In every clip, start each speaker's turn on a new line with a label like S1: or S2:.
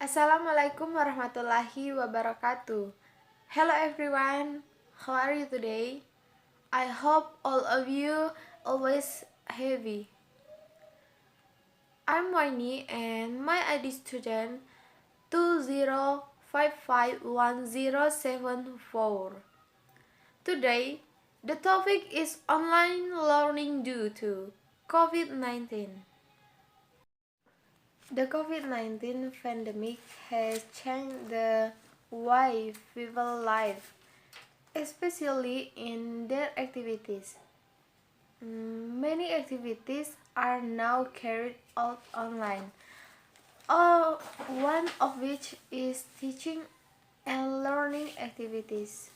S1: Assalamualaikum warahmatullahi wabarakatuh. Hello everyone, how are you today? I hope all of you always happy. I'm Waini and my ID student 20551074. Today, the topic is online learning due to COVID-19. The COVID-19 pandemic has changed the way people live, especially in their activities. Many activities are now carried out online, one of which is teaching and learning activities.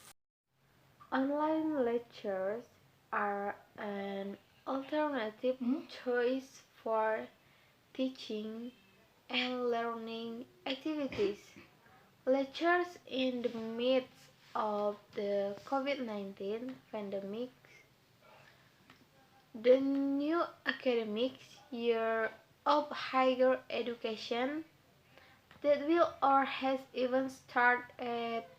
S1: Online lectures are an alternative choice for teaching and learning activities. Lectures in the midst of the COVID-19 pandemic. The new academic year of higher education that will or has even started at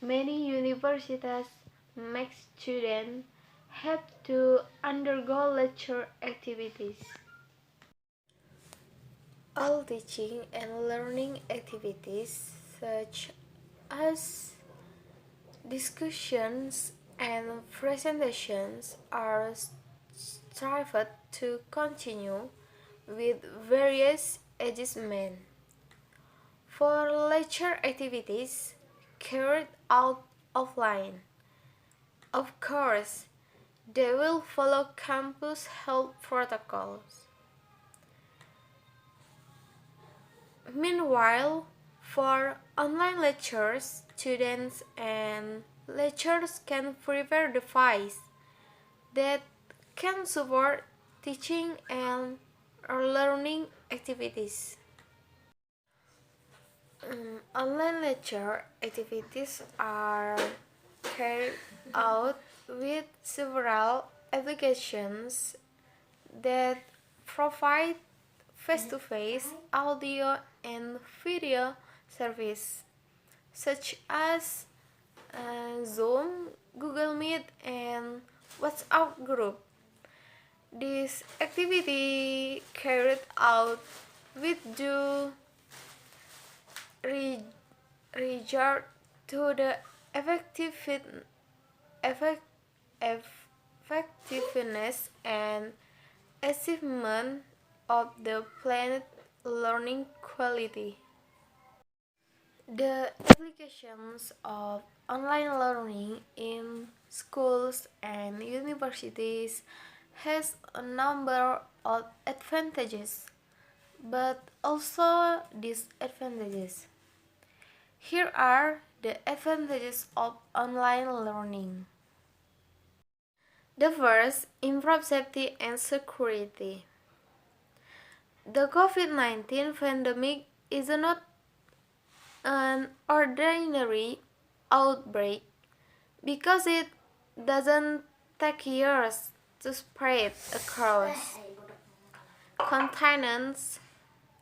S1: many universities makes students have to undergo lecture activities. All teaching and learning activities such as discussions and presentations are strived to continue with various adjustments. For lecture activities carried out offline, of course, they will follow campus health protocols. Meanwhile, for online lectures, students and lecturers can prepare devices that can support teaching and learning activities. Online lecture activities are carried out with several applications that provide face-to-face audio and video service, such as Zoom, Google Meet, and WhatsApp group. This activity carried out with due regard to the effectiveness and achievement of the planned learning quality. The applications of online learning in schools and universities has a number of advantages, but also disadvantages. Here are the advantages of online learning. The first, improve safety and security. The COVID-19 pandemic is not an ordinary outbreak because it doesn't take years to spread across continents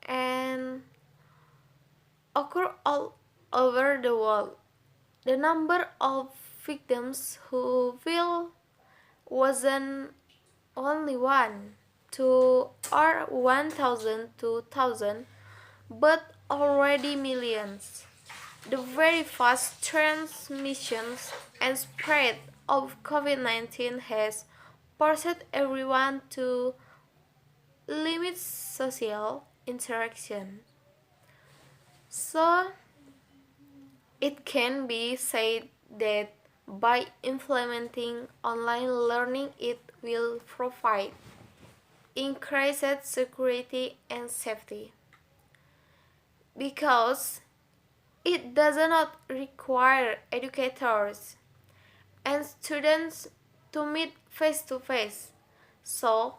S1: and occur all over the world. The number of victims who will wasn't only 1, 2, or 1,000, 2,000, but already millions. The very fast transmission and spread of COVID-19 has forced everyone to limit social interaction. So, it can be said that by implementing online learning, it will provide increased security and safety, because it does not require educators and students to meet face to face, so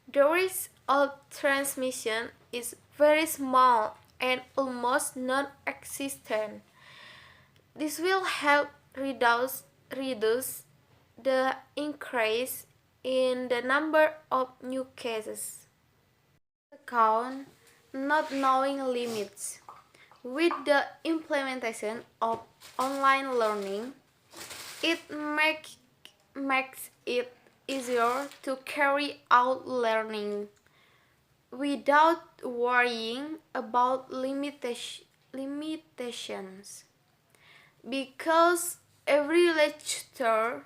S1: the risk of transmission is very small and almost non-existent. This will help reduce the increase in the number of new cases. Second, not knowing limits. With the implementation of online learning, it makes it easier to carry out learning without worrying about limitations. Because every lecturer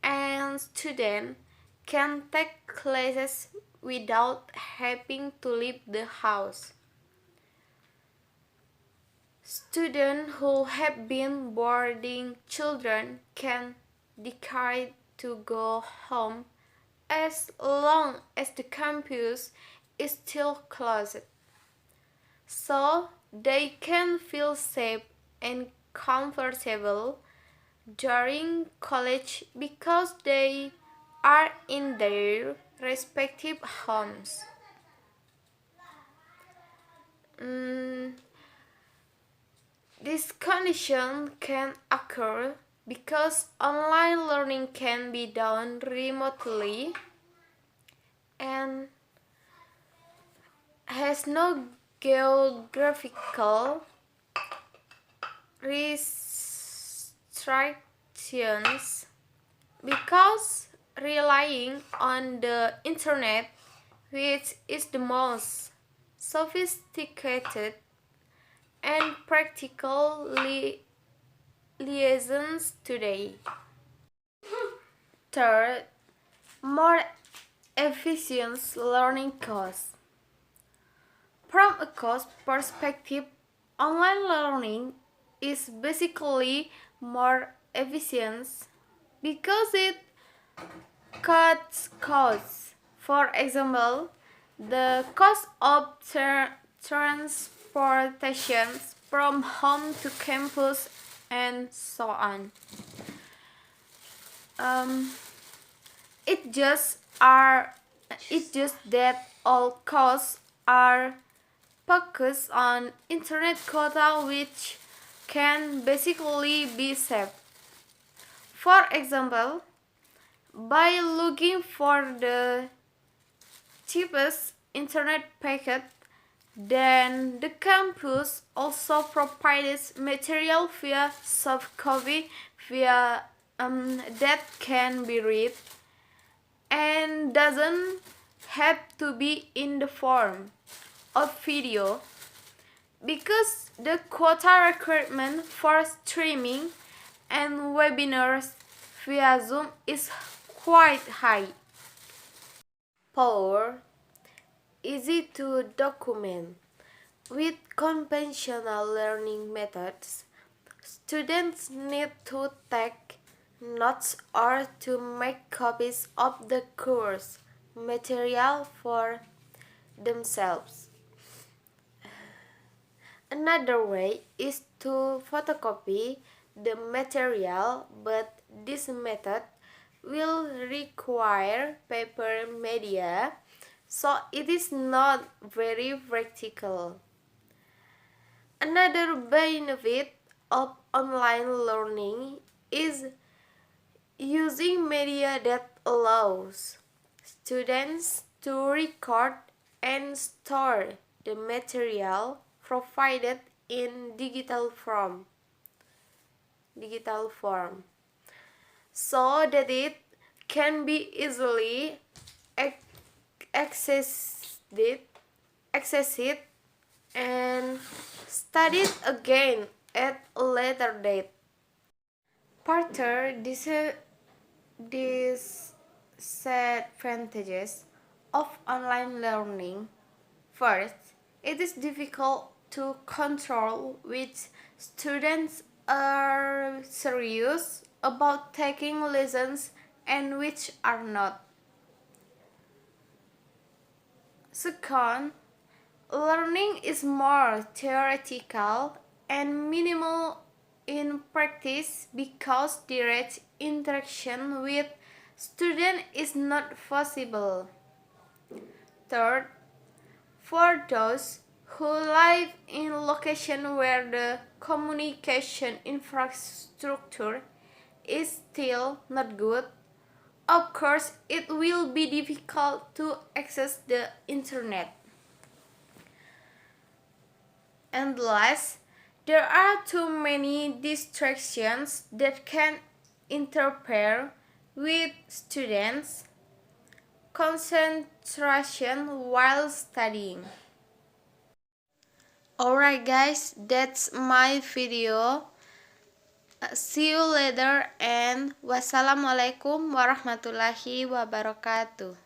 S1: and student can take classes without having to leave the house. Students who have been boarding children can decide to go home as long as the campus is still closed, so they can feel safe and comfortable during college because they are in their respective homes. This condition can occur because online learning can be done remotely and has no geographical restrictions, because relying on the internet, which is the most sophisticated and practical liaisons today. Third, more efficient learning costs. From a cost perspective, online learning is basically more efficient because it cuts costs. For example, the cost of transportation from home to campus and so on. It just that all costs are focused on internet quota, which can basically be saved. For example, by looking for the cheapest internet packet, then the campus also provides material via soft copy that can be read and doesn't have to be in the form of video, because the quota requirement for streaming and webinars via Zoom is quite high. Power, easy to document. With conventional learning methods, students need to take notes or to make copies of the course material for themselves. Another way is to photocopy the material, but this method will require paper media, so it is not very practical. Another benefit of online learning is using media that allows students to record and store the material provided in digital form, so that it can be easily accessed and studied again at a later date. Further disadvantages of online learning. First, it is difficult to control which students are serious about taking lessons and which are not. Second, learning is more theoretical and minimal in practice because direct interaction with students is not possible. Third, for those who live in locations where the communication infrastructure is still not good, of course it will be difficult to access the internet. And last, there are too many distractions that can interfere with students' concentration while studying. Alright guys, that's my video. See you later and wassalamualaikum warahmatullahi wabarakatuh.